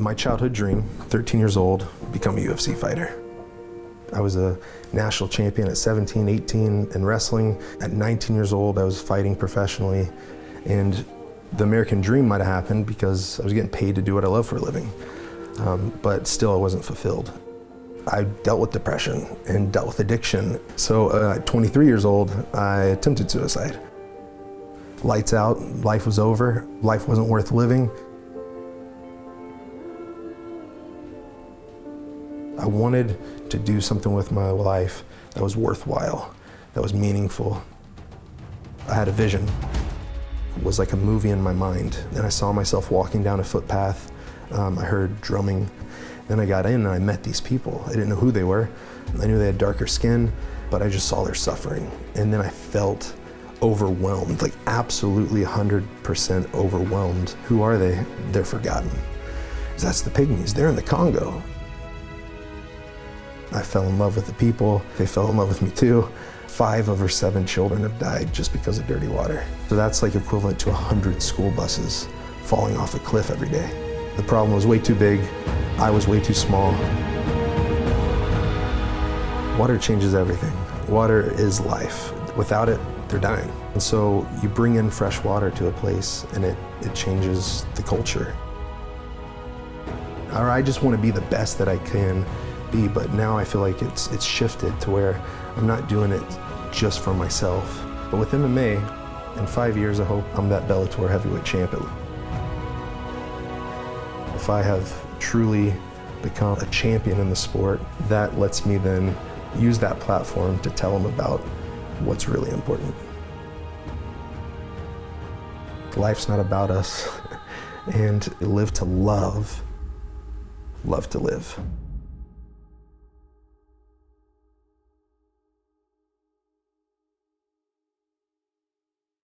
My childhood dream, 13 years old, become a UFC fighter. I was a national champion at 17, 18 in wrestling. At 19 years old, I was fighting professionally. And the American dream might have happened because I was getting paid to do what I love for a living. But still, I wasn't fulfilled. I dealt with depression and dealt with addiction. So at 23 years old, I attempted suicide. Lights out, life was over, life wasn't worth living. I wanted to do something with my life that was worthwhile, that was meaningful. I had a vision. It was like a movie in my mind. And I saw myself walking down a footpath. I heard drumming. Then I got in and I met these people. I didn't know who they were. I knew they had darker skin, but I just saw their suffering. And then I felt overwhelmed, like absolutely 100% overwhelmed. Who are they? They're forgotten. That's the Pygmies, they're in the Congo. I fell in love with the people, they fell in love with me too. 5 of our 7 children have died just because of dirty water. So that's like equivalent to 100 school buses falling off a cliff every day. The problem was way too big, I was way too small. Water changes everything. Water is life. Without it, they're dying. And so you bring in fresh water to a place and it changes the culture. Or I just want to be the best that I can be, but now I feel like it's shifted to where I'm not doing it just for myself. But with MMA, in 5 years, I hope I'm that Bellator heavyweight champion. If I have truly become a champion in the sport, that lets me then use that platform to tell them about what's really important. Life's not about us, and live to love to live.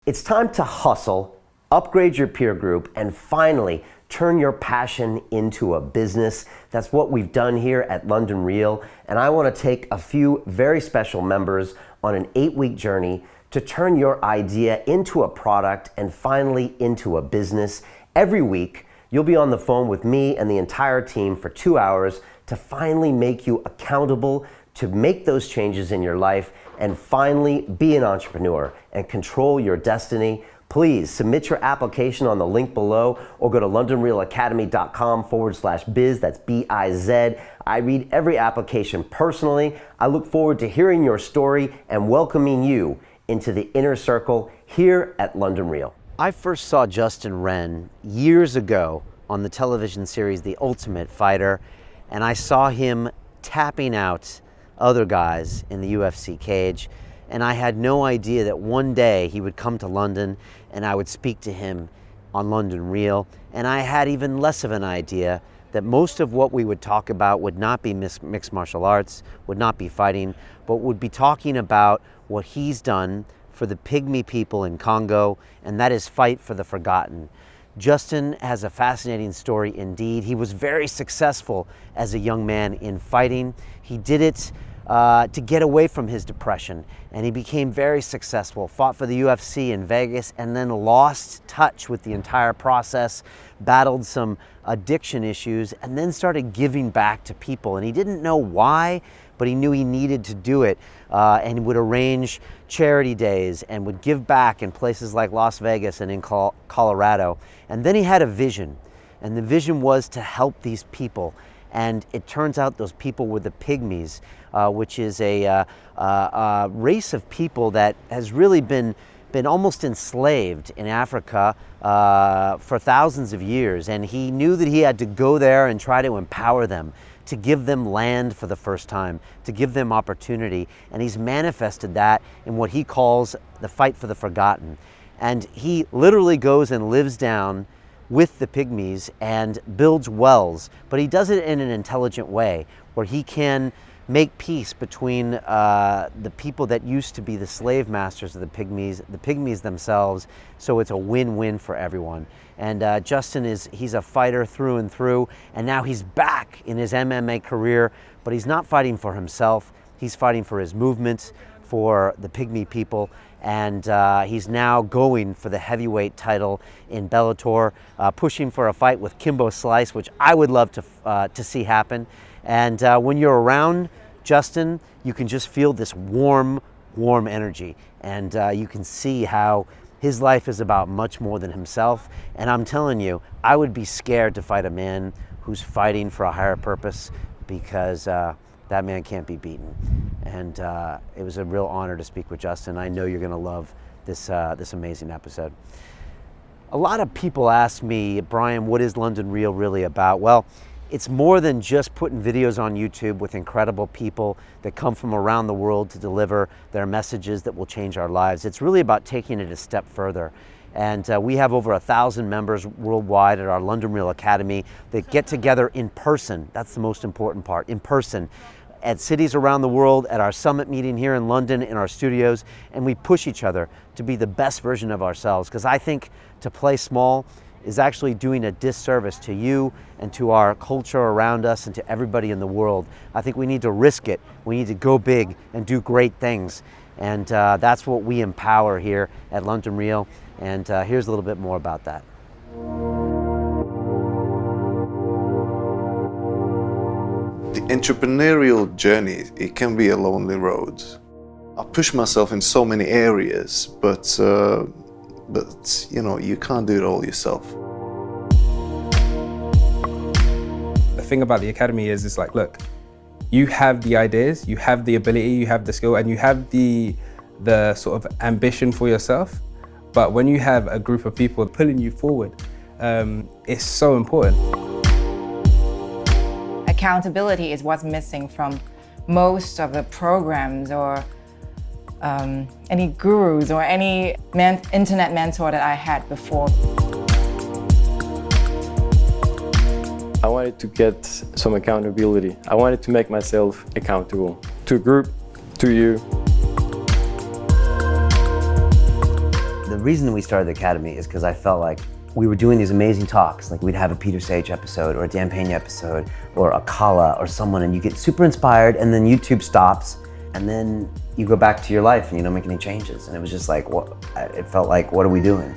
It's time to hustle, upgrade your peer group, and finally turn your passion into a business. That's what we've done here at London Real, and I want to take a few very special members on an 8-week journey to turn your idea into a product and finally into a business. Every week, you'll be on the phone with me and the entire team for 2 hours to finally make you accountable to make those changes in your life and finally be an entrepreneur and control your destiny. Please submit your application on the link below or go to londonrealacademy.com/biz. That's B-I-Z. I read every application personally. I look forward to hearing your story and welcoming you into the inner circle here at London Real. I first saw Justin Wren years ago on the television series The Ultimate Fighter, and I saw him tapping out other guys in the UFC cage, and I had no idea that one day he would come to London and I would speak to him on London Real. And I had even less of an idea that most of what we would talk about would not be mixed martial arts, would not be fighting, but would be talking about what he's done for the Pygmy people in Congo, and that is fight for the forgotten. Justin has a fascinating story indeed. He was very successful as a young man in fighting. He did it to get away from his depression, and he became very successful, fought for the UFC in Vegas, and then lost touch with the entire process, battled some addiction issues, and then started giving back to people. And he didn't know why, but he knew he needed to do it, and would arrange charity days and would give back in places like Las Vegas and in Colorado. And then he had a vision, and the vision was to help these people. And it turns out those people were the Pygmies, which is a race of people that has really been almost enslaved in Africa for thousands of years. And he knew that he had to go there and try to empower them, to give them land for the first time, to give them opportunity. And he's manifested that in what he calls the fight for the forgotten. And he literally goes and lives down with the Pygmies and builds wells, but he does it in an intelligent way where he can make peace between the people that used to be the slave masters of the Pygmies themselves, so it's a win-win for everyone. And Justin he's a fighter through and through, and now he's back in his MMA career, but he's not fighting for himself, he's fighting for his movement, for the Pygmy people, and he's now going for the heavyweight title in Bellator, pushing for a fight with Kimbo Slice, which I would love to see happen. And when you're around Justin, you can just feel this warm energy, and you can see how his life is about much more than himself. And I'm telling you, I would be scared to fight a man who's fighting for a higher purpose, because that man can't be beaten. And it was a real honor to speak with Justin. I know you're gonna love this amazing episode. A lot of people ask me, Brian, what is London Real really about? Well, it's more than just putting videos on YouTube with incredible people that come from around the world to deliver their messages that will change our lives. It's really about taking it a step further. And we have over 1,000 members worldwide at our London Real Academy that get together in person. That's the most important part, in person, at cities around the world, at our summit meeting here in London, in our studios, and we push each other to be the best version of ourselves. Because I think to play small is actually doing a disservice to you and to our culture around us and to everybody in the world. I think we need to risk it. We need to go big and do great things. And that's what we empower here at London Real. And here's a little bit more about that. The entrepreneurial journey, it can be a lonely road. I push myself in so many areas, but you know, you can't do it all yourself. The thing about the academy is, it's like, look, you have the ideas, you have the ability, you have the skill, and you have the sort of ambition for yourself. But when you have a group of people pulling you forward, it's so important. Accountability is what's missing from most of the programs or any gurus or any internet mentor that I had before. I wanted to get some accountability. I wanted to make myself accountable to a group, to you. The reason we started the Academy is because I felt like we were doing these amazing talks, like we'd have a Peter Sage episode or a Dan Pena episode or a Kala or someone, and you get super inspired, and then YouTube stops, and then you go back to your life and you don't make any changes. And it was just like, it felt like, what are we doing?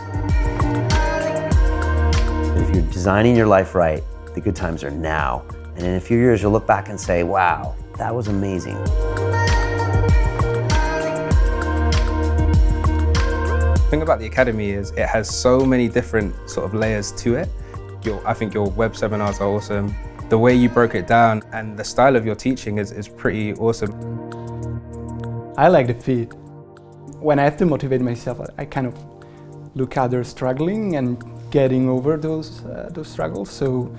If you're designing your life right, the good times are now. And in a few years, you'll look back and say, wow, that was amazing. The thing about the academy is it has so many different sort of layers to it. I think your web seminars are awesome. The way you broke it down and the style of your teaching is pretty awesome. I like the feed. When I have to motivate myself, I kind of look at others struggling and getting over those struggles. So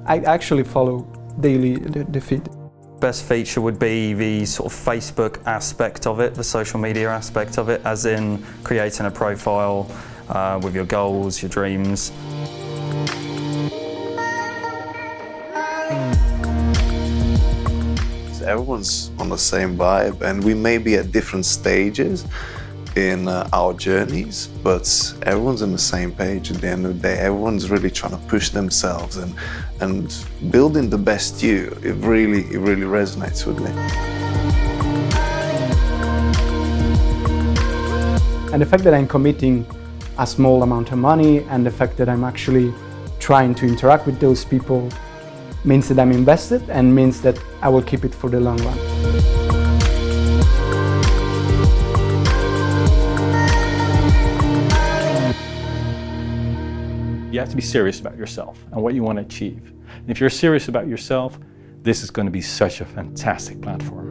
I actually follow daily the feed. Best feature would be the sort of Facebook aspect of it, the social media aspect of it, as in creating a profile with your goals, your dreams. Everyone's on the same vibe, and we may be at different stages in our journeys, but everyone's on the same page at the end of the day. Everyone's really trying to push themselves and building the best you. It really resonates with me. And the fact that I'm committing a small amount of money and the fact that I'm actually trying to interact with those people means that I'm invested and means that I will keep it for the long run. You have to be serious about yourself and what you want to achieve. And if you're serious about yourself, this is going to be such a fantastic platform.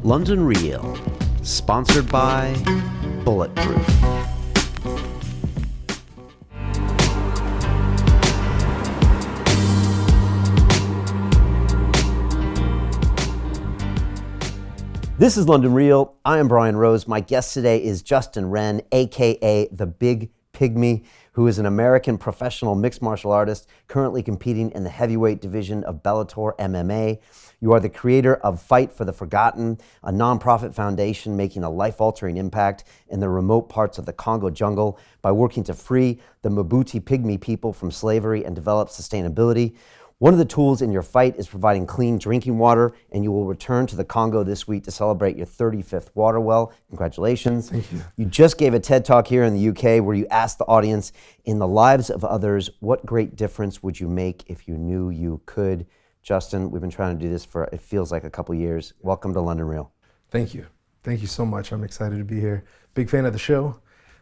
London Real, sponsored by Bulletproof. This is London Real. I am Brian Rose. My guest today is Justin Wren, aka the Big Pygmy, who is an American professional mixed martial artist currently competing in the heavyweight division of Bellator MMA. You are the creator of Fight for the Forgotten, a nonprofit foundation making a life-altering impact in the remote parts of the Congo jungle by working to free the Mbuti Pygmy people from slavery and develop sustainability. One of the tools in your fight is providing clean drinking water, and you will return to the Congo this week to celebrate your 35th water well. Congratulations. Thank you. You just gave a TED Talk here in the UK where you asked the audience, in the lives of others, what great difference would you make if you knew you could? Justin, we've been trying to do this for, it feels like a couple years. Welcome to London Real. Thank you. Thank you so much. I'm excited to be here. Big fan of the show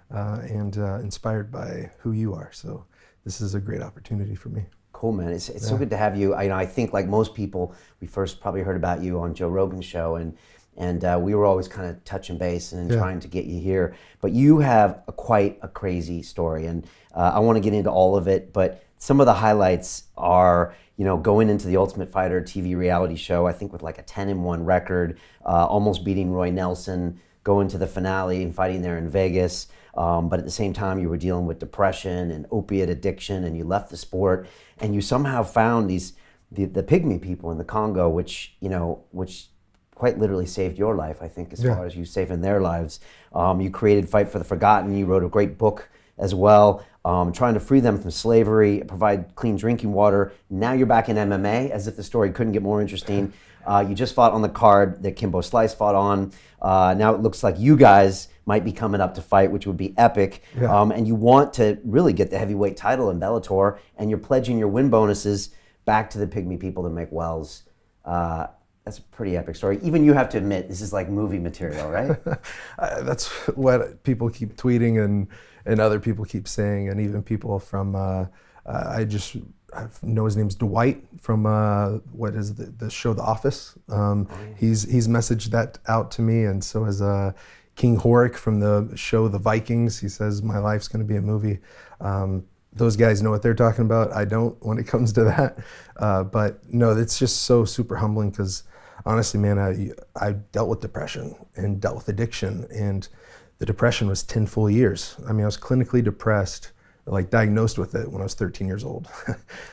and inspired by who you are. So this is a great opportunity for me. Cool, man. It's so good to have you. I think like most people, we first probably heard about you on Joe Rogan's show, and we were always kind of touching base and trying to get you here. But you have quite a crazy story, and I want to get into all of it. But some of the highlights are, going into the Ultimate Fighter TV reality show, I think with like a 10-1 record, almost beating Roy Nelson, going to the finale and fighting there in Vegas. But at the same time, you were dealing with depression and opiate addiction, and you left the sport, and you somehow found the pygmy people in the Congo, which quite literally saved your life, I think, as far as you saving their lives. You created Fight for the Forgotten. You wrote a great book as well, trying to free them from slavery, provide clean drinking water. Now you're back in MMA, as if the story couldn't get more interesting. You just fought on the card that Kimbo Slice fought on. Now it looks like you guys might be coming up to fight, which would be epic. Yeah. And you want to really get the heavyweight title in Bellator, and you're pledging your win bonuses back to the pygmy people to make wells. That's a pretty epic story. Even you have to admit, this is like movie material, right? That's what people keep tweeting and other people keep saying, and even people from, I know his name's Dwight from what is the show The Office. He's messaged that out to me, and so has King Horik from the show The Vikings. He says my life's going to be a movie. Those guys know what they're talking about. I don't when it comes to that. But no, it's just so super humbling because honestly, man, I dealt with depression and dealt with addiction, and the depression was 10 full years. I mean, I was clinically depressed, like diagnosed with it when I was 13 years old.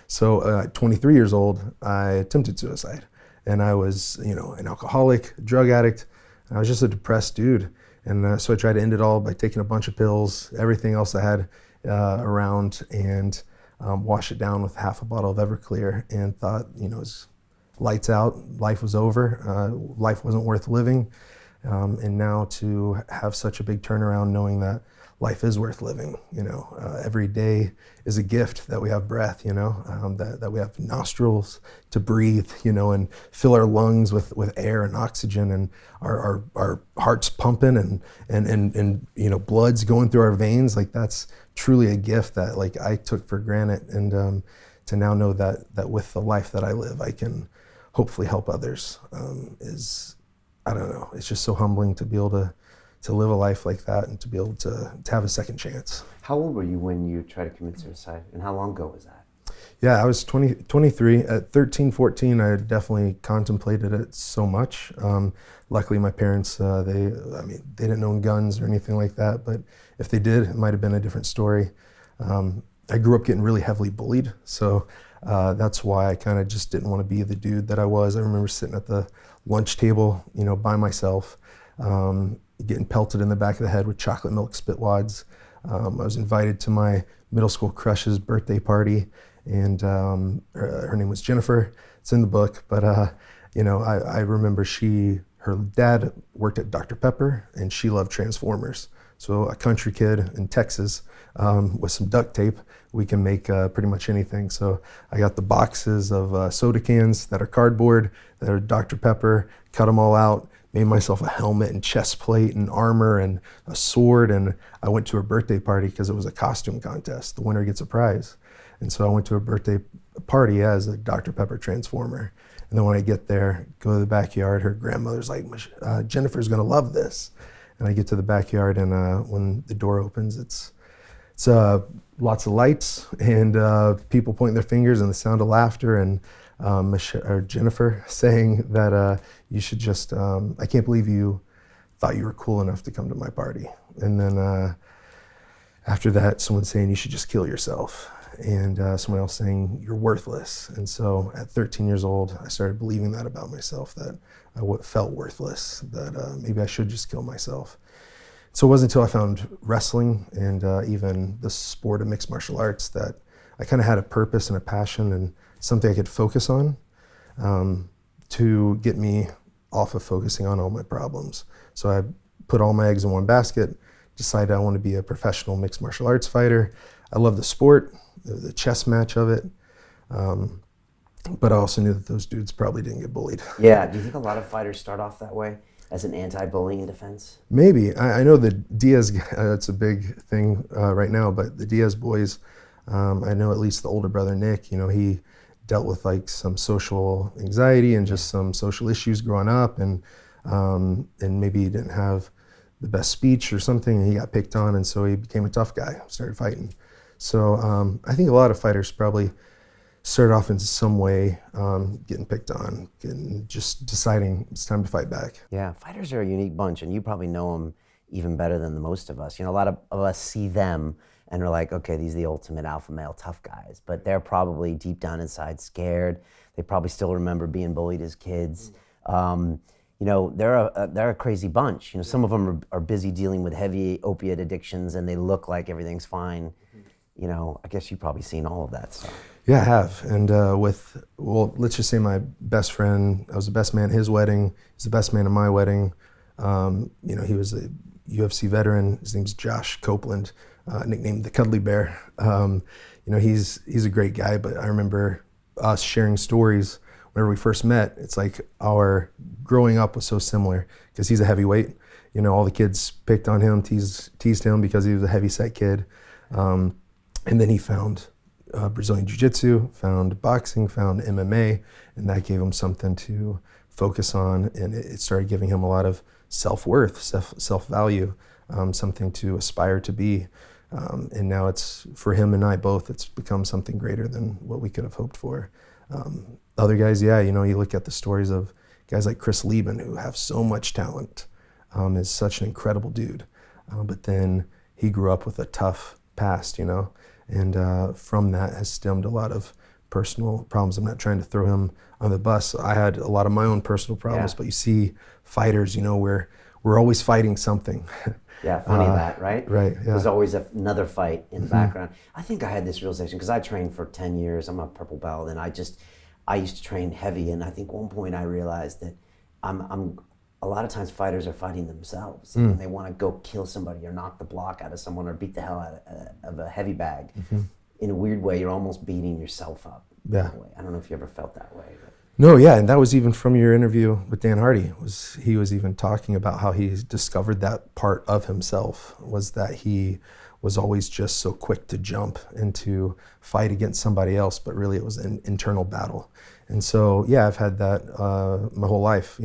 So at 23 years old, I attempted suicide, and I was, an alcoholic, drug addict. I was just a depressed dude. And so I tried to end it all by taking a bunch of pills, everything else I had around, and wash it down with half a bottle of Everclear, and thought, it was lights out, life was over, life wasn't worth living. And now to have such a big turnaround, knowing that life is worth living, every day is a gift that we have breath, that we have nostrils to breathe, and fill our lungs with air and oxygen, and our hearts pumping and blood's going through our veins. Like, that's truly a gift that like I took for granted. And to now know that with the life that I live, I can hopefully help others is, I don't know, it's just so humbling to be able to live a life like that and to be able to have a second chance. How old were you when you tried to commit suicide, and how long ago was that? Yeah, I was 23. At 13, 14, I definitely contemplated it so much. Luckily, my parents, they didn't own guns or anything like that, but if they did, it might have been a different story. I grew up getting really heavily bullied, so that's why I kind of just didn't want to be the dude that I was. I remember sitting at the lunch table, by myself, getting pelted in the back of the head with chocolate milk spit wads. I was invited to my middle school crush's birthday party, and her name was Jennifer. It's in the book, but I remember her dad worked at Dr. Pepper, and she loved Transformers. So a country kid in Texas with some duct tape, we can make pretty much anything. So I got the boxes of soda cans that are cardboard, that are Dr. Pepper, cut them all out, made myself a helmet and chest plate and armor and a sword, and I went to her birthday party because it was a costume contest. The winner gets a prize. And so I went to a birthday party as a Dr. Pepper Transformer. And then when I get there, go to the backyard, her grandmother's like, Jennifer's gonna love this. And I get to the backyard, and when the door opens, it's lots of lights and people pointing their fingers and the sound of laughter, and Jennifer saying that you should just, I can't believe you thought you were cool enough to come to my party. And then after that, someone saying you should just kill yourself, and someone else saying you're worthless. And so at 13 years old, I started believing that about myself, that I felt worthless, that maybe I should just kill myself. So it wasn't until I found wrestling and even the sport of mixed martial arts that I kind of had a purpose and a passion and something I could focus on to get me off of focusing on all my problems. So I put all my eggs in one basket, decided I want to be a professional mixed martial arts fighter. I love the sport, the chess match of it, but I also knew that those dudes probably didn't get bullied. Yeah, do you think a lot of fighters start off that way, as an anti-bullying defense? Maybe. I know the Diaz, it's a big thing right now, but the Diaz boys, I know at least the older brother, Nick, he dealt with like some social anxiety and just some social issues growing up, and maybe he didn't have the best speech or something, and he got picked on, and so he became a tough guy, started fighting. So I think a lot of fighters probably started off in some way getting picked on, just deciding it's time to fight back. Yeah, fighters are a unique bunch, and you probably know them even better than the most of us. A lot of us see them and are like, okay, these are the ultimate alpha male tough guys, but they're probably deep down inside scared. They probably still remember being bullied as kids. They're a crazy bunch. Some of them are busy dealing with heavy opiate addictions, and they look like everything's fine. I guess you've probably seen all of that stuff. Yeah, I have. And let's just say my best friend, I was the best man at his wedding. He's the best man at my wedding. He was a UFC veteran. His name's Josh Copeland, nicknamed the Cuddly Bear. He's a great guy, but I remember us sharing stories whenever we first met. It's like our growing up was so similar because he's a heavyweight. All the kids picked on him, teased him because he was a heavy-set kid. And then he found Brazilian Jiu-Jitsu, found boxing, found MMA, and that gave him something to focus on, and it started giving him a lot of self-worth, self-value, something to aspire to be. And now it's, for him and I both, it's become something greater than what we could have hoped for. Other guys, you look at the stories of guys like Chris Lieben, who have so much talent, is such an incredible dude. But then he grew up with a tough past, and from that has stemmed a lot of personal problems. I'm not trying to throw him on the bus. I had a lot of my own personal problems, but you see fighters, we're always fighting something. Yeah, funny that, right? Right, yeah. There's always another fight in the background. I think I had this realization because I trained for 10 years. I'm a purple belt, and I used to train heavy, and I think one point I realized that a lot of times fighters are fighting themselves. And they want to go kill somebody or knock the block out of someone or beat the hell out of a heavy bag. In a weird way, you're almost beating yourself up. Yeah. In a way. I don't know if you ever felt that way. But. No, yeah, and that was even from your interview with Dan Hardy. He was even talking about how he discovered that part of himself, was that he was always just so quick to jump and to fight against somebody else, but really it was an internal battle. And so, yeah, I've had that my whole life.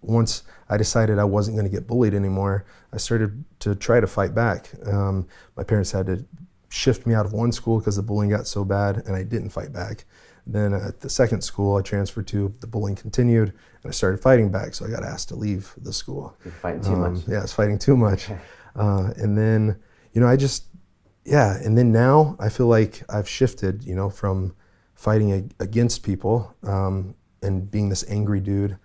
Once I decided I wasn't going to get bullied anymore, I started to try to fight back. My parents had to shift me out of one school because the bullying got so bad, and I didn't fight back. Then at the second school I transferred to, the bullying continued, and I started fighting back, so I got asked to leave the school. You're fighting too much. Yeah, I was fighting too much. And then, and then now I feel like I've shifted, from fighting against people and being this angry dude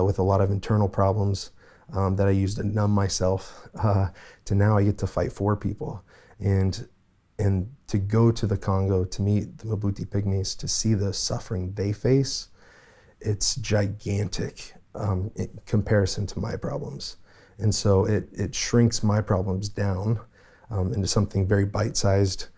with a lot of internal problems that I used to numb myself, to now I get to fight for people. And to go to the Congo, to meet the Mabuti Pygmies, to see the suffering they face, it's gigantic in comparison to my problems. And so it shrinks my problems down into something very bite-sized,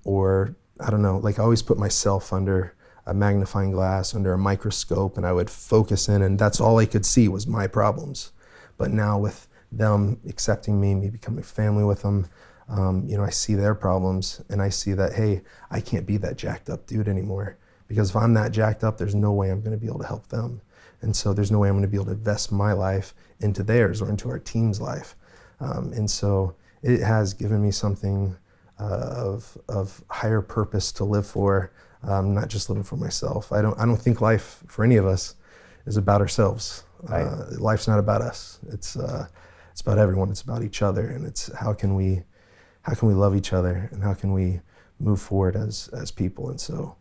or I don't know, like I always put myself under a magnifying glass, under a microscope, and I would focus in, and that's all I could see was my problems. But now with them accepting me becoming family with them, I see their problems, and I see that, hey, I can't be that jacked up dude anymore, because if I'm that jacked up, there's no way I'm going to be able to help them. And so there's no way I'm going to be able to invest my life into theirs or into our team's life. And so it has given me something of higher purpose to live for, not just living for myself. I don't think life for any of us is about ourselves. Right. Life's not about us. It's about everyone. It's about each other, and it's how can we love each other, and how can we move forward as people. And so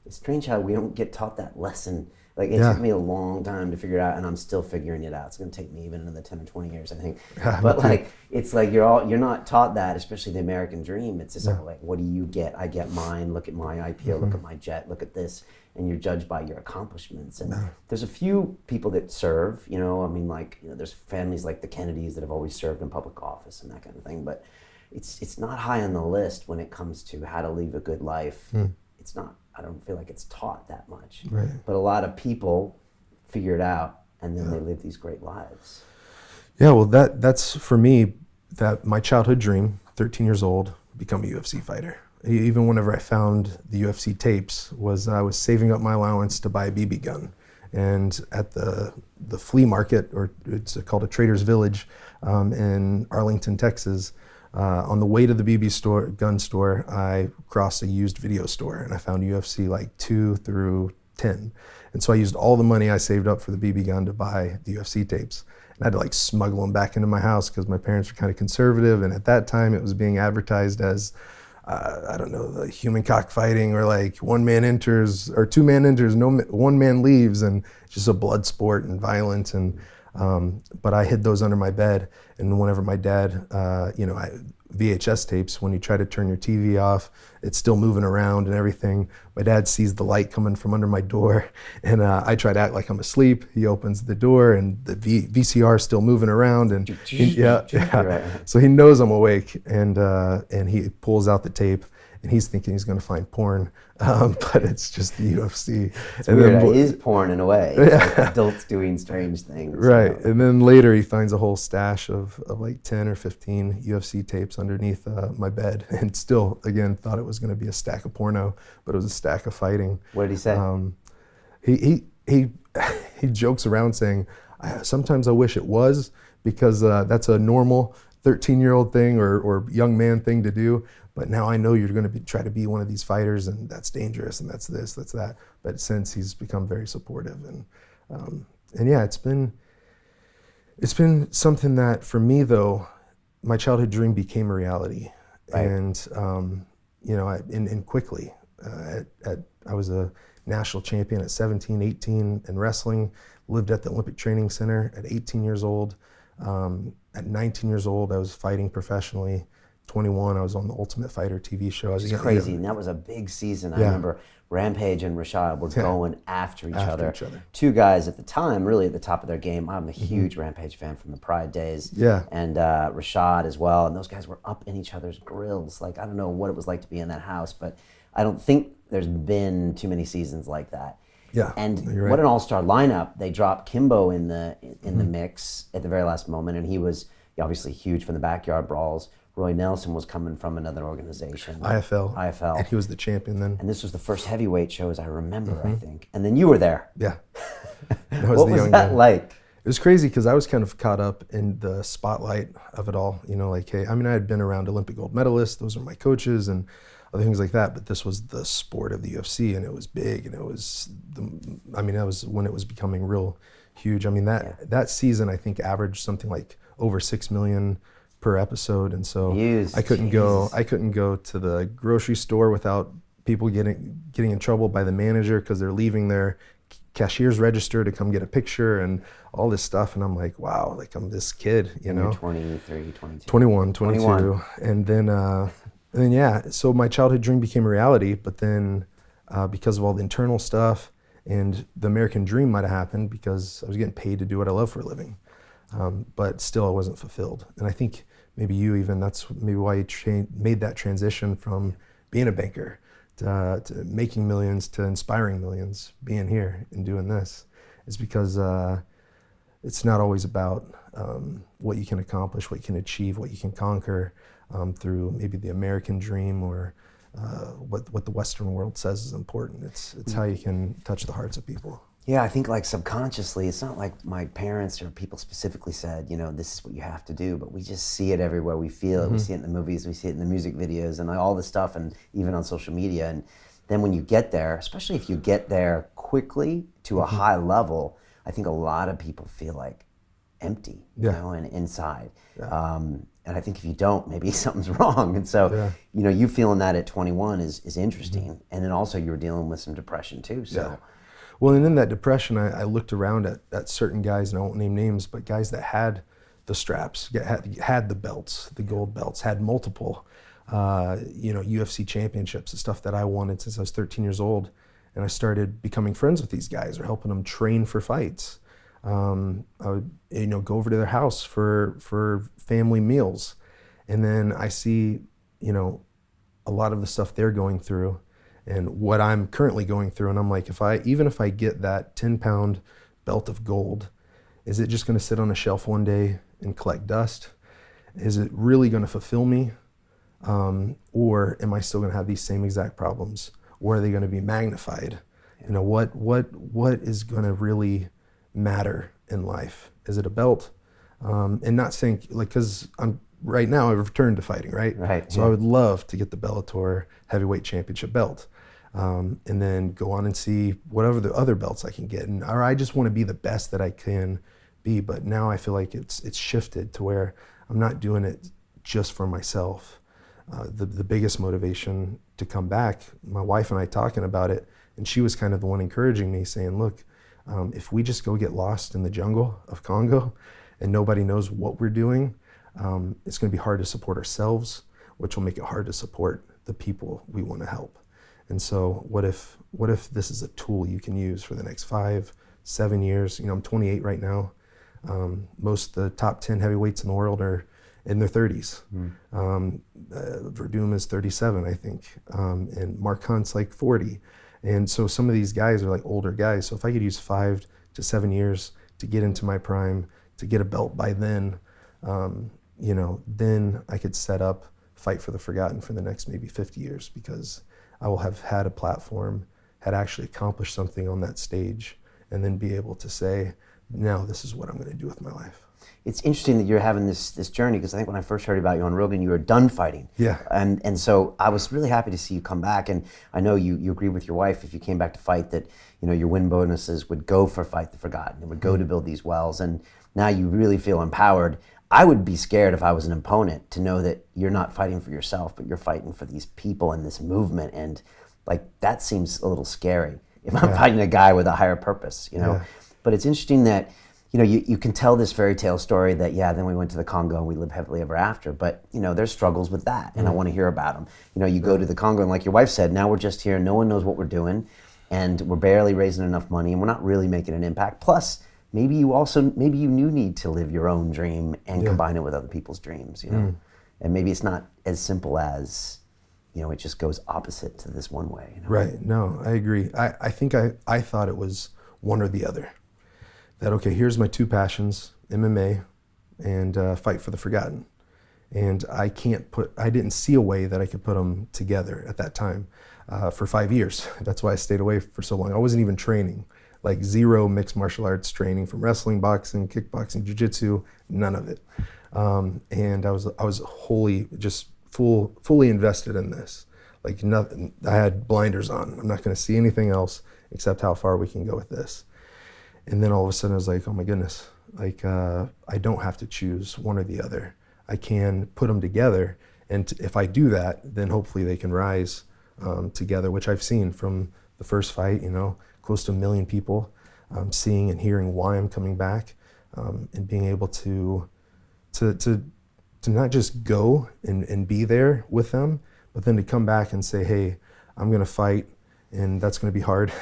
it's strange how we don't get taught that lesson. Like it took me a long time to figure it out, and I'm still figuring it out. It's going to take me even another 10 or 20 years, I think. But like, it's like you're not taught that, especially the American dream. It's just like, what do you get? I get mine. Look at my IPO. Look at my jet. Look at this. And you're judged by your accomplishments. And there's a few people that serve. You know, I mean, like, you know, there's families like the Kennedys that have always served in public office and that kind of thing. But it's not high on the list when it comes to how to live a good life. It's not. I don't feel like it's taught that much. Right. But a lot of people figure it out, and then they live these great lives. Yeah, well, that's for me, that my childhood dream, 13 years old, become a UFC fighter. Even whenever I found the UFC tapes, I was saving up my allowance to buy a BB gun. And at the flea market, or it's called a Trader's Village in Arlington, Texas, on the way to the gun store, I crossed a used video store, and I found UFC like 2 through 10. And so I used all the money I saved up for the BB gun to buy the UFC tapes. And I had to like smuggle them back into my house because my parents were kind of conservative, and at that time it was being advertised as I don't know, the human cockfighting, or like one man enters or two man enters, one man leaves, and it's just a blood sport and violent. And but I hid those under my bed, and whenever my dad, VHS tapes, when you try to turn your TV off, it's still moving around and everything. My dad sees the light coming from under my door, and I try to act like I'm asleep. He opens the door, and the VCR is still moving around, and so he knows I'm awake, and he pulls out the tape, and he's thinking he's going to find porn, but it's just the UFC. It's weird. It is porn in a way. It's like adults doing strange things. Right. You know? And then later he finds a whole stash of like 10 or 15 UFC tapes underneath my bed, and still, again, thought it was going to be a stack of porno, but it was a stack of fighting. What did he say? He jokes around saying, sometimes I wish it was, because that's a normal 13-year-old thing or young man thing to do. But now I know you're going to try to be one of these fighters, and that's dangerous, and that's this, that's that. But since he's become very supportive, and yeah, it's been something that for me though, my childhood dream became a reality, right. And and quickly. I was a national champion at 17, 18 in wrestling. Lived at the Olympic Training Center at 18 years old. At 19 years old, I was fighting professionally. 21, I was on the Ultimate Fighter TV show. It's crazy, and that was a big season. I remember Rampage and Rashad were going after each other. Two guys at the time really at the top of their game. I'm a huge Rampage fan from the Pride days. Yeah. And Rashad as well, and those guys were up in each other's grills. Like, I don't know what it was like to be in that house, but I don't think there's been too many seasons like that. Yeah, and you're right. What an all-star lineup. They dropped Kimbo in the mix at the very last moment, and he was obviously huge from the backyard brawls. Roy Nelson was coming from another organization. IFL. And he was the champion then. And this was the first heavyweight show, as I remember, I think. And then you were there. Yeah. What was that like? It was crazy because I was kind of caught up in the spotlight of it all. You know, like, hey, I mean, I had been around Olympic gold medalists. Those were my coaches and other things like that. But this was the sport of the UFC, and it was big. And it was, that was when it was becoming real huge. I mean, that season, I think, averaged something like over 6 million per episode, and so I couldn't go to the grocery store without people getting in trouble by the manager because they're leaving their cashier's register to come get a picture and all this stuff. And I'm like, wow, like I'm this kid, you know. You're 23, 22. 21. And then yeah, so my childhood dream became a reality, but then because of all the internal stuff, and the American dream might have happened because I was getting paid to do what I love for a living. But still I wasn't fulfilled. And I think maybe that's maybe why you made that transition from being a banker to making millions to inspiring millions, being here and doing this, is because it's not always about what you can accomplish, what you can achieve, what you can conquer through maybe the American dream or what the Western world says is important. It's how you can touch the hearts of people. Yeah, I think like subconsciously, it's not like my parents or people specifically said, you know, this is what you have to do, but we just see it everywhere. We feel it. We see it in the movies, we see it in the music videos and all this stuff, and even on social media. And then when you get there, especially if you get there quickly to a high level, I think a lot of people feel like empty, you know, and inside. And I think if you don't, maybe something's wrong. And so, you know, you feeling that at 21 is interesting. And then also you were dealing with some depression too. So. Well, and in that depression, I looked around at certain guys, and I won't name names, but guys that had the straps, had the belts, the gold belts, had multiple, you know, UFC championships, the stuff that I wanted since I was 13 years old. And I started becoming friends with these guys or helping them train for fights. I would, you know, go over to their house for family meals. And then I see, you know, a lot of the stuff they're going through and what I'm currently going through. And I'm like, even if I get that 10-pound belt of gold, is it just going to sit on a shelf one day and collect dust? Is it really going to fulfill me? Or am I still going to have these same exact problems? Or are they going to be magnified? You know, what is going to really matter in life? Is it a belt? And not saying, like, because right now I've returned to fighting, right? Right. So I would love to get the Bellator heavyweight championship belt. And then go on and see whatever the other belts I can get. Or I just want to be the best that I can be. But now I feel like it's shifted to where I'm not doing it just for myself. The biggest motivation to come back, my wife and I talking about it, and she was kind of the one encouraging me, saying, look, if we just go get lost in the jungle of Congo and nobody knows what we're doing, it's going to be hard to support ourselves, which will make it hard to support the people we want to help. And so what if this is a tool you can use for the next 5-7 years? You know, I'm 28 right now. Most of the top 10 heavyweights in the world are in their 30s. Verdum is 37, I think. And Mark Hunt's like 40. And so some of these guys are like older guys. So if I could use 5 to 7 years to get into my prime, to get a belt by then, you know, then I could set up Fight for the Forgotten for the next maybe 50 years, because I will have had a platform, had actually accomplished something on that stage, and then be able to say, now this is what I'm going to do with my life. It's interesting that you're having this journey, because I think when I first heard about you on Rogan, you were done fighting. Yeah. And so I was really happy to see you come back. And I know you agreed with your wife, if you came back to fight, that, you know, your win bonuses would go for Fight the Forgotten. It would go to build these wells. And now you really feel empowered. I would be scared if I was an opponent to know that you're not fighting for yourself, but you're fighting for these people and this movement. And like, that seems a little scary if I'm fighting a guy with a higher purpose, you know? But it's interesting that, you know, you can tell this fairy tale story that, then we went to the Congo and we lived happily ever after. But, you know, there's struggles with that, and I want to hear about them. You know, you go to the Congo, and like your wife said, now we're just here, no one knows what we're doing, and we're barely raising enough money, and we're not really making an impact. Plus, maybe you do need to live your own dream and combine it with other people's dreams, you know? And maybe it's not as simple as, you know, it just goes opposite to this one way. You know? Right, no, I agree. I think I thought it was one or the other. That, okay, here's my two passions, MMA and Fight for the Forgotten. And I didn't see a way that I could put them together at that time for 5 years. That's why I stayed away for so long. I wasn't even training, like zero mixed martial arts training, from wrestling, boxing, kickboxing, jiu-jitsu, none of it. And I was wholly, just fully invested in this. Like nothing, I had blinders on. I'm not gonna see anything else except how far we can go with this. And then all of a sudden I was like, oh my goodness, like I don't have to choose one or the other. I can put them together, and if I do that, then hopefully they can rise together, which I've seen from the first fight, you know, close to 1 million people seeing and hearing why I'm coming back, and being able to not just go and be there with them, but then to come back and say, hey, I'm gonna fight, and that's gonna be hard.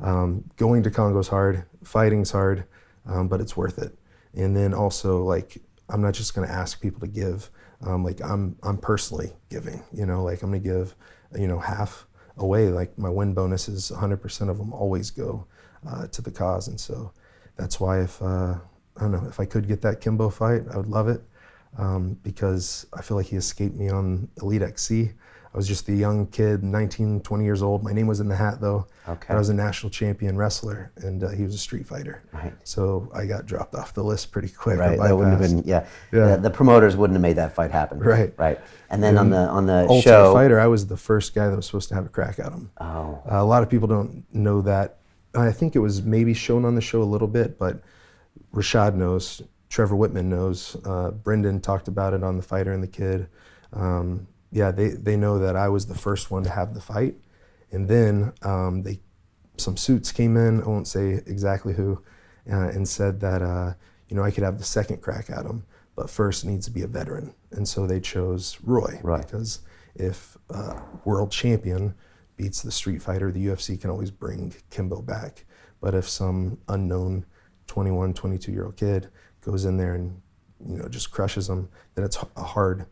Going to Congo's hard, fighting's hard, but it's worth it. And then also, like, I'm not just gonna ask people to give, like I'm personally giving, you know, like I'm gonna give, you know, half away. Like my win bonuses, 100% of them always go to the cause. And so that's why if, I don't know, if I could get that Kimbo fight, I would love it, because I feel like he escaped me on Elite XC. I was just a young kid, 19, 20 years old. My name was in the hat though. Okay. I was a national champion wrestler, and he was a street fighter. Right. So I got dropped off the list pretty quick. Right, that wouldn't have been, Yeah. The promoters wouldn't have made that fight happen. Right. Right. And then on the Ultimate show, Fighter, I was the first guy that was supposed to have a crack at him. Oh. A lot of people don't know that. I think it was maybe shown on the show a little bit, but Rashad knows, Trevor Whitman knows, Brendan talked about it on The Fighter and the Kid. Yeah, they know that I was the first one to have the fight. And then some suits came in, I won't say exactly who, and said that I could have the second crack at him, but first needs to be a veteran. And so they chose Roy, because if world champion beats the street fighter, the UFC can always bring Kimbo back. But if some unknown 21, 22-year-old kid goes in there and just crushes him, then it's a hard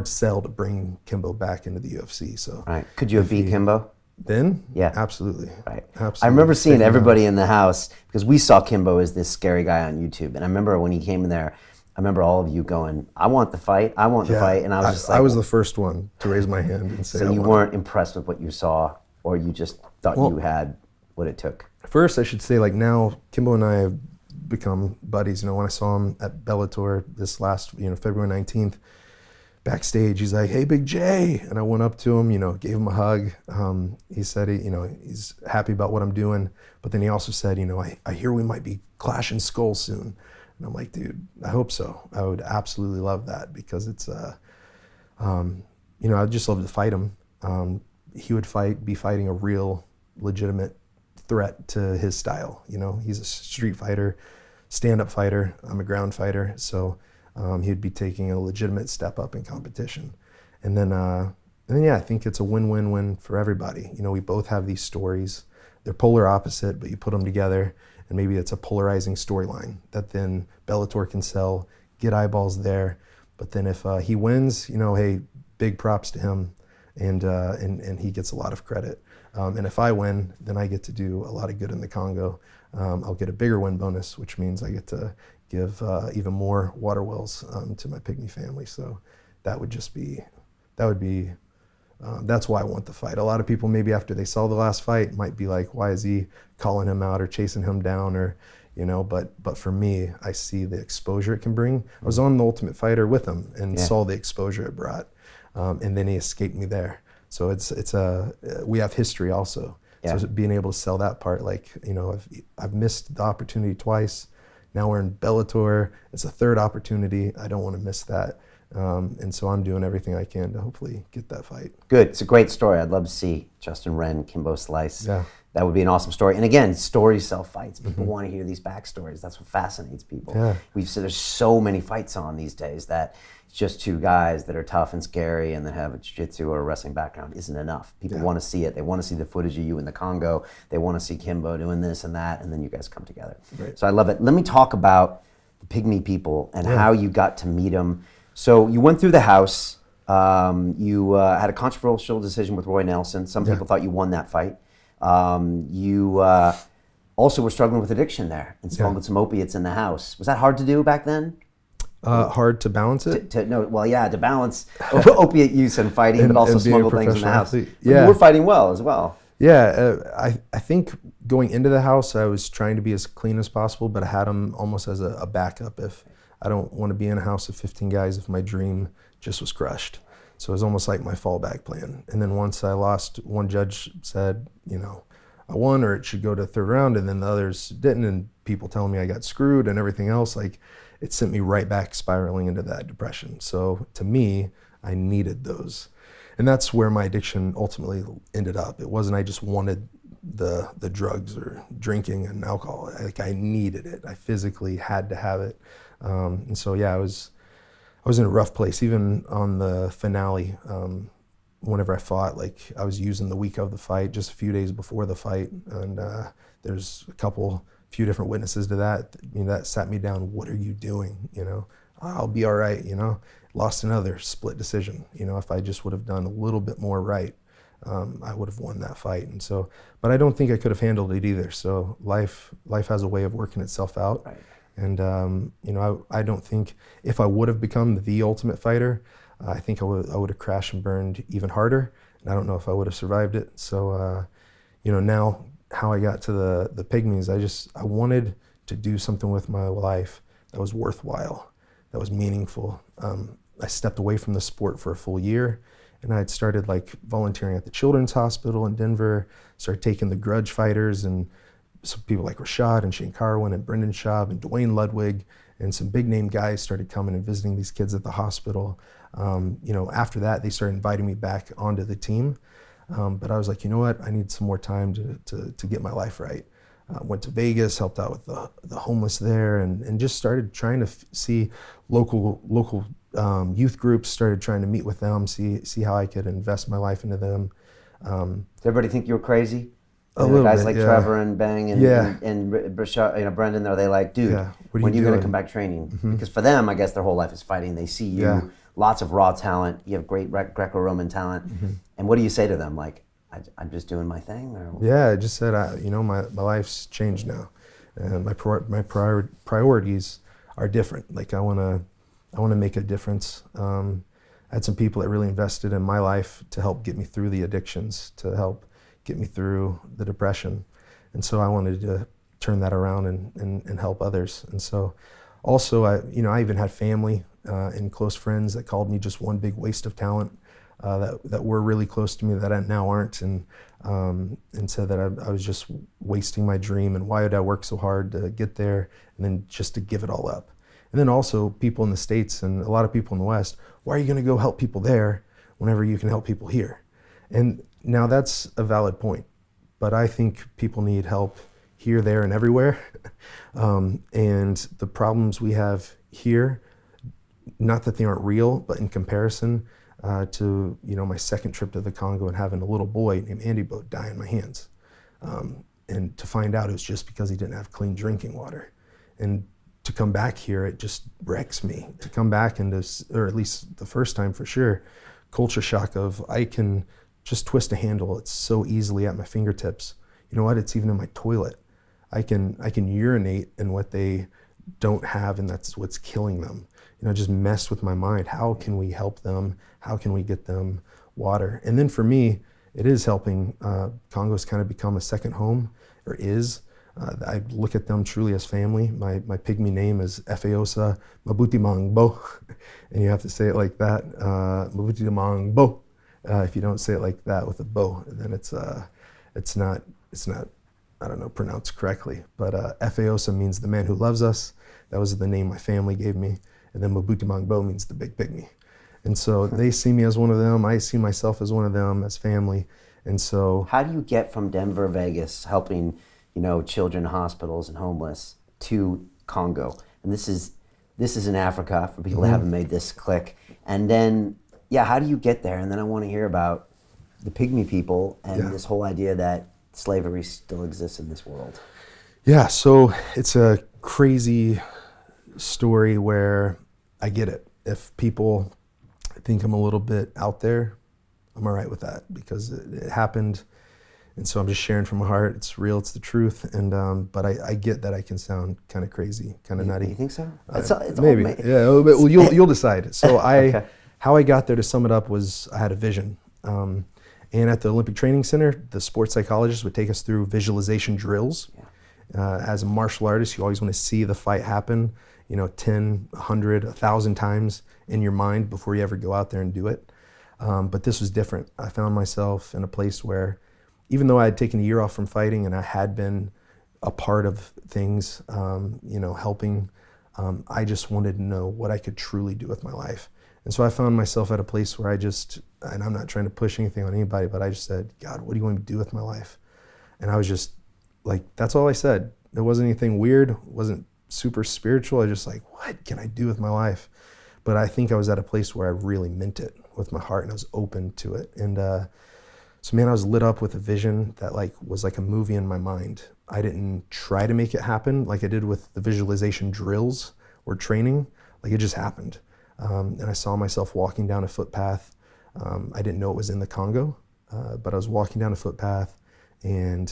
sell to bring Kimbo back into the UFC. So right. Could you have beat Kimbo? Then? Yeah. Absolutely. Right. Absolutely. I remember seeing everybody in the house, because we saw Kimbo as this scary guy on YouTube. And I remember when he came in there, I remember all of you going, I want the fight, I want the fight. And I was just like, I was the first one to raise my hand and say, so you weren't impressed with what you saw, or you just thought you had what it took? First, I should say, like, now Kimbo and I have become buddies. When I saw him at Bellator this last, February 19th, backstage, he's like, "Hey, Big J," and I went up to him, gave him a hug. He said, he's happy about what I'm doing, but then he also said, I hear we might be clashing skulls soon, and I'm like, dude, I hope so. I would absolutely love that, because it's, I'd just love to fight him. He would be fighting a real, legitimate threat to his style. He's a street fighter, stand-up fighter. I'm a ground fighter, so he'd be taking a legitimate step up in competition. And then I think it's a win-win-win for everybody. We both have these stories. They're polar opposite, but you put them together, and maybe it's a polarizing storyline that then Bellator can sell, get eyeballs there. But then if he wins, hey, big props to him, and he gets a lot of credit. And if I win, then I get to do a lot of good in the Congo. I'll get a bigger win bonus, which means I get to give even more water wells to my pygmy family. So that's why I want the fight. A lot of people, maybe after they saw the last fight, might be like, why is he calling him out or chasing him down, or, but for me, I see the exposure it can bring. I was on The Ultimate Fighter with him and saw the exposure it brought, and then he escaped me there. So we have history also. Yeah. So being able to sell that part, I've missed the opportunity twice. Now we're in Bellator. It's a third opportunity. I don't want to miss that. And so I'm doing everything I can to hopefully get that fight. Good. It's a great story. I'd love to see Justin Wren, Kimbo Slice. Yeah. That would be an awesome story. And again, stories sell fights. People want to hear these backstories. That's what fascinates people. Yeah. We've said there's so many fights on these days that it's just two guys that are tough and scary and that have a jiu-jitsu or a wrestling background isn't enough. People want to see it. They want to see the footage of you in the Congo. They want to see Kimbo doing this and that, and then you guys come together. Right. So I love it. Let me talk about the pygmy people and how you got to meet them. So you went through the house. You had a controversial decision with Roy Nelson. Some people thought you won that fight. You also were struggling with addiction there and smoking some opiates in the house. Was that hard to do back then? Hard to balance it? To balance opiate use and fighting, but also smuggle things in the house. Yeah. You were fighting well as well. Yeah, I think going into the house, I was trying to be as clean as possible, but I had them almost as a backup. If I don't want to be in a house of 15 guys, if my dream just was crushed. So it was almost like my fallback plan. And then once I lost, one judge said, I won, or it should go to the third round, and then the others didn't, and people telling me I got screwed and everything else, it sent me right back spiraling into that depression. So to me, I needed those. And that's where my addiction ultimately ended up. It wasn't I just wanted the drugs or drinking and alcohol. I needed it. I physically had to have it. And so I was in a rough place. Even on the finale, whenever I fought, I was using the week of the fight, just a few days before the fight, and there's few different witnesses to that. That sat me down. What are you doing? I'll be all right. Lost another split decision. If I just would have done a little bit more right, I would have won that fight. And so, but I don't think I could have handled it either. So life has a way of working itself out. Right. And I don't think if I would have become the Ultimate Fighter, I think I would have crashed and burned even harder, and I don't know if I would have survived it. So, now how I got to the Pygmies, I wanted to do something with my life that was worthwhile, that was meaningful. I stepped away from the sport for a full year, and I had started volunteering at the Children's Hospital in Denver, started taking the grudge fighters and some people like Rashad and Shane Carwin and Brendan Schaub and Dwayne Ludwig and some big name guys started coming and visiting these kids at the hospital. After that, they started inviting me back onto the team. But I was like, you know what? I need some more time to get my life right. Went to Vegas, helped out with the homeless there, and just started trying to see local youth groups, started trying to meet with them, see how I could invest my life into them. Did everybody think you were crazy? A little guys bit, like yeah. Trevor and Bang and Brashad, Brendan, are they like, dude, when are you going to come back training? Mm-hmm. Because for them, I guess their whole life is fighting. They see you, lots of raw talent. You have great Greco-Roman talent. Mm-hmm. And what do you say to them? Like, I'm just doing my thing? Or? Yeah, I just said, my life's changed now, and my priorities are different. Like I want to make a difference. I had some people that really invested in my life to help get me through the addictions, to help get me through the depression, and so I wanted to turn that around and help others. And so, also, I even had family and close friends that called me just one big waste of talent. That were really close to me that I now aren't, and said that I was just wasting my dream, and why did I work so hard to get there, and then just to give it all up. And then also people in the States and a lot of people in the West, why are you going to go help people there whenever you can help people here? And now that's a valid point, but I think people need help here, there, and everywhere. And the problems we have here, not that they aren't real, but in comparison, to my second trip to the Congo and having a little boy named Andy Boat die in my hands, and to find out it was just because he didn't have clean drinking water, and to come back here, it just wrecks me. To come back into, or at least the first time for sure, culture shock of I can just twist a handle. It's so easily at my fingertips. You know what? It's even in my toilet. I can urinate in what they don't have, and that's what's killing them. Just messed with my mind. How can we help them? How can we get them water? And then for me, it is helping. Congo's kind of become a second home, or is. I look at them truly as family. My pygmy name is Efeosa Mabuti Mangbo, and you have to say it like that, Mabuti Mangbo. If you don't say it like that with a bo, then it's not I don't know, pronounced correctly. But Efeosa means the man who loves us. That was the name my family gave me. And then Mabuti Mangbo means the big pygmy. And so they see me as one of them. I see myself as one of them, as family. And so, how do you get from Denver, Vegas, helping children, hospitals, and homeless, to Congo? And this is in Africa for people that haven't made this click. And then, how do you get there? And then I want to hear about the pygmy people and this whole idea that slavery still exists in this world. Yeah, so it's a crazy story where I get it. If people think I'm a little bit out there, I'm all right with that, because it happened. And so I'm just sharing from my heart. It's real, it's the truth. And but I get that I can sound kind of crazy, kind of nutty. You think so? It's maybe. Yeah, well, you'll decide. So Okay. How I got there, to sum it up, was I had a vision. And at the Olympic Training Center, the sports psychologist would take us through visualization drills. As a martial artist, you always want to see the fight happen, 10, 100, 1,000 times in your mind before you ever go out there and do it. But this was different. I found myself in a place where, even though I had taken a year off from fighting and I had been a part of things, helping, I just wanted to know what I could truly do with my life. And so I found myself at a place where and I'm not trying to push anything on anybody, but I just said, God, what do you want me to do with my life? And I was just like, that's all I said. There wasn't anything weird, wasn't super spiritual. I was just like, what can I do with my life? But I think I was at a place where I really meant it with my heart, and I was open to it. And so, man, I was lit up with a vision that was like a movie in my mind. I didn't try to make it happen like I did with the visualization drills or training. It just happened. And I saw myself walking down a footpath. I didn't know it was in the Congo, but I was walking down a footpath, and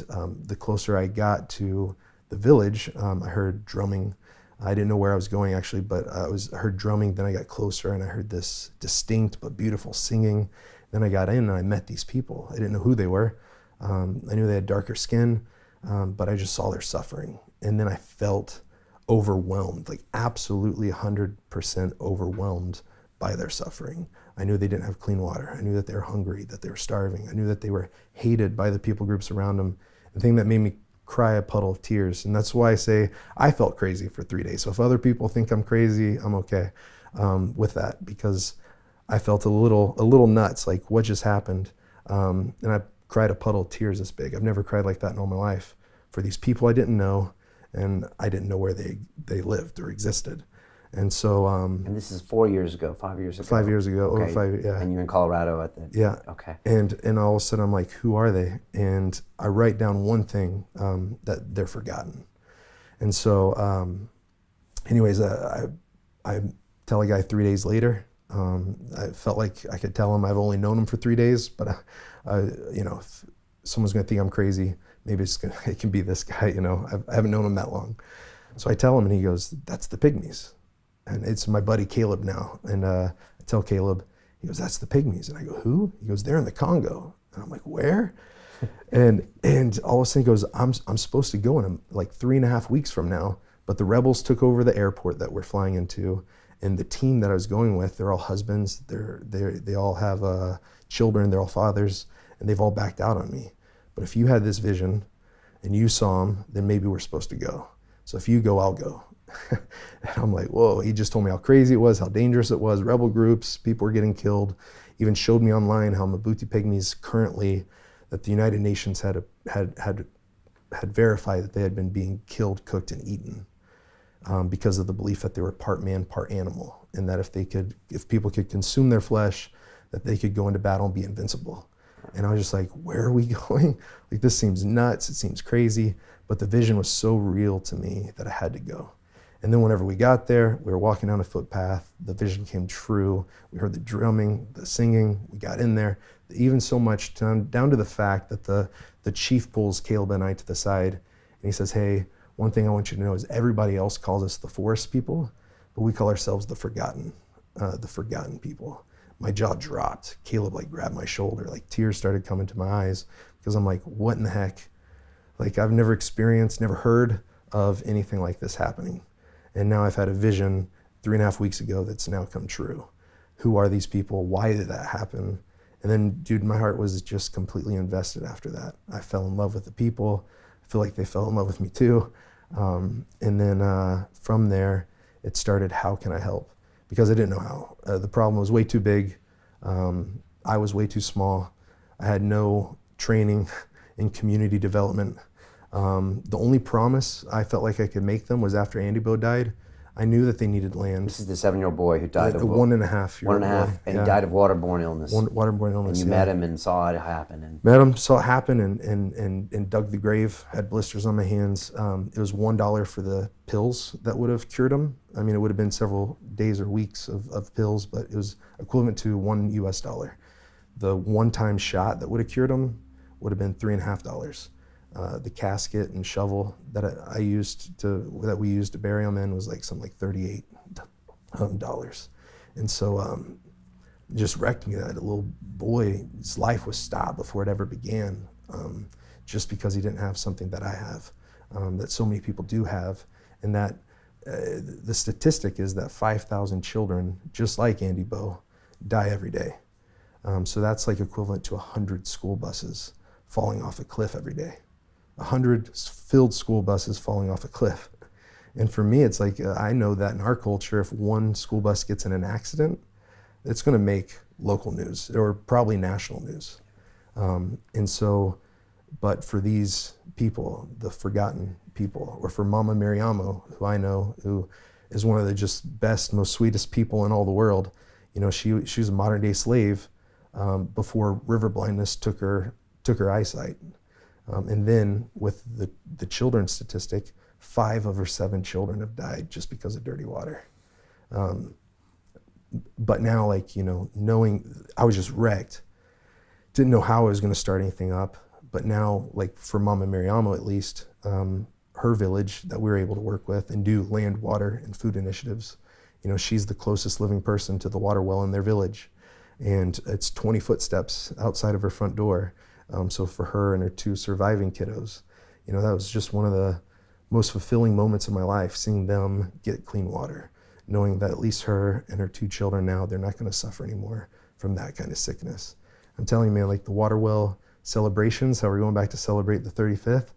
the closer I got to the village, I heard drumming I didn't know where I was going actually, but I heard drumming, then I got closer and I heard this distinct but beautiful singing. Then I got in and I met these people. I didn't know who they were. I knew they had darker skin, but I just saw their suffering. And then I felt overwhelmed, like absolutely 100% overwhelmed by their suffering. I knew they didn't have clean water. I knew that they were hungry, that they were starving. I knew that they were hated by the people groups around them. The thing that made me cry a puddle of tears. And that's why I say I felt crazy for 3 days. So if other people think I'm crazy, I'm okay with that, because I felt a little nuts, like what just happened. And I cried a puddle of tears this big. I've never cried like that in all my life for these people I didn't know, and I didn't know where they lived or existed. And so and this is 4 years ago, 5 years ago. 5 years ago, okay. over 5, yeah. And you're in Colorado at the yeah. Okay. And all of a sudden I'm like, who are they? And I write down one thing, that they're forgotten. And so, anyways, I tell a guy 3 days later. I felt like I could tell him I've only known him for 3 days, but you know, if someone's gonna think I'm crazy, maybe it can be this guy. You know, I haven't known him that long. So I tell him, and he goes, "That's the Pygmies." And it's my buddy Caleb now. And I tell Caleb, he goes, "That's the Pygmies." And I go, "Who?" He goes, "They're in the Congo." And I'm like, "Where?" and all of a sudden he goes, I'm supposed to go in them like 3.5 weeks from now, but the rebels took over the airport that we're flying into, and the team that I was going with, they're all husbands, they all have children, they're all fathers, and they've all backed out on me. But if you had this vision and you saw them, then maybe we're supposed to go. So if you go, I'll go." And I'm like, whoa, he just told me how crazy it was, how dangerous it was, rebel groups, people were getting killed. Even showed me online how Mabuti Pygmies currently, that the United Nations had verified that they had been being killed, cooked, and eaten because of the belief that they were part man, part animal, and that if people could consume their flesh, that they could go into battle and be invincible. And I was just like, where are we going? Like, this seems nuts, it seems crazy, but the vision was so real to me that I had to go. And then whenever we got there, we were walking down a footpath, the vision came true. We heard the drumming, the singing, we got in there, even so much down to the fact that the chief pulls Caleb and I to the side, and he says, "Hey, one thing I want you to know is everybody else calls us the forest people, but we call ourselves the forgotten people." My jaw dropped. Caleb like grabbed my shoulder, like tears started coming to my eyes, because I'm like, what in the heck? Like, I've never experienced, never heard of anything like this happening. And now I've had a vision 3.5 weeks ago that's now come true. Who are these people? Why did that happen? And then, dude, my heart was just completely invested after that. I fell in love with the people. I feel like they fell in love with me too. And then from there, it started, how can I help? Because I didn't know how. The problem was way too big. I was way too small. I had no training in community development. The only promise I felt like I could make them was after Andy Bo died. I knew that they needed land. This is the 7-year-old boy who died of 1.5-year-old 1.5, boy. and he died of waterborne illness. Waterborne illness. And you met him and saw it happen. And met him, saw it happen, and dug the grave. Had blisters on my hands. It was $1 for the pills that would have cured him. I mean, it would have been several days or weeks of pills, but it was equivalent to $1 US. The one-time shot that would have cured him would have been $3.50. The casket and shovel that we used to bury him in was like something like $38. And so just wrecked me that a little boy's life was stopped before it ever began, just because he didn't have something that I have, that so many people do have. And that the statistic is that 5,000 children, just like Andy Bo, die every day. So that's like equivalent to 100 school buses falling off a cliff every day. 100 filled school buses falling off a cliff. And for me, it's like, I know that in our culture, if one school bus gets in an accident, it's gonna make local news or probably national news. And so, but for these people, the forgotten people, or for Mama Mariamo, who I know, who is one of the just best, most sweetest people in all the world, you know, she was a modern day slave before river blindness took her eyesight. And then with the children's statistic, 5 of her 7 children have died just because of dirty water. But now, like, you know, knowing I was just wrecked, didn't know how I was going to start anything up. But now, like for Mama Mariamo at least, her village that we were able to work with and do land, water, and food initiatives. You know, she's the closest living person to the water well in their village. And it's 20 footsteps outside of her front door. So for her and her 2 surviving kiddos, you know, that was just one of the most fulfilling moments of my life, seeing them get clean water, knowing that at least her and her 2 children now, they're not gonna suffer anymore from that kind of sickness. I'm telling you, man, like the water well celebrations, how we're going back to celebrate the 35th,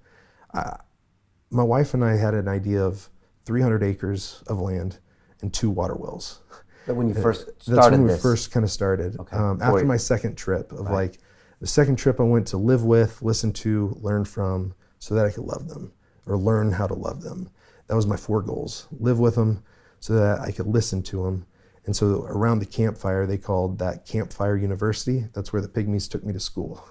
my wife and I had an idea of 300 acres of land and 2 water wells. But when you first started That's when we this? first kind of started. Okay. After my second trip of like, the second trip I went to live with, listen to, learn from, so that I could love them or learn how to love them. That was my 4 goals. Live with them so that I could listen to them. And so around the campfire, they called that Campfire University. That's where the Pygmies took me to school.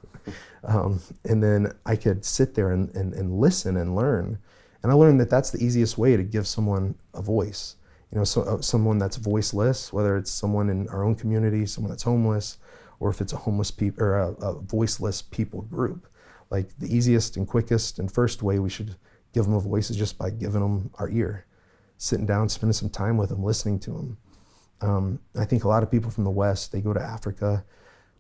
And then I could sit there and listen and learn. And I learned that that's the easiest way to give someone a voice. You know, someone that's voiceless, whether it's someone in our own community, someone that's homeless, or if it's a homeless people or a voiceless people group. Like the easiest and quickest and first way we should give them a voice is just by giving them our ear, sitting down, spending some time with them, listening to them. I think a lot of people from the West, they go to Africa.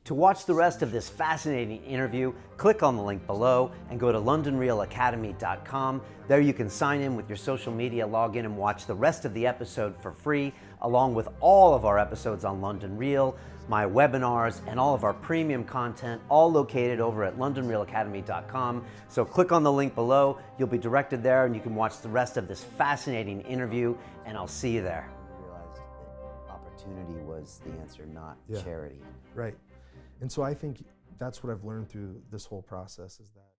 To watch the rest of this fascinating interview, click on the link below and go to londonrealacademy.com. There you can sign in with your social media login and watch the rest of the episode for free, along with all of our episodes on London Real, my webinars, and all of our premium content, all located over at londonrealacademy.com. So click on the link below, you'll be directed there and you can watch the rest of this fascinating interview, and I'll see you there. I realized that opportunity was the answer, not charity. Right. And so I think that's what I've learned through this whole process is that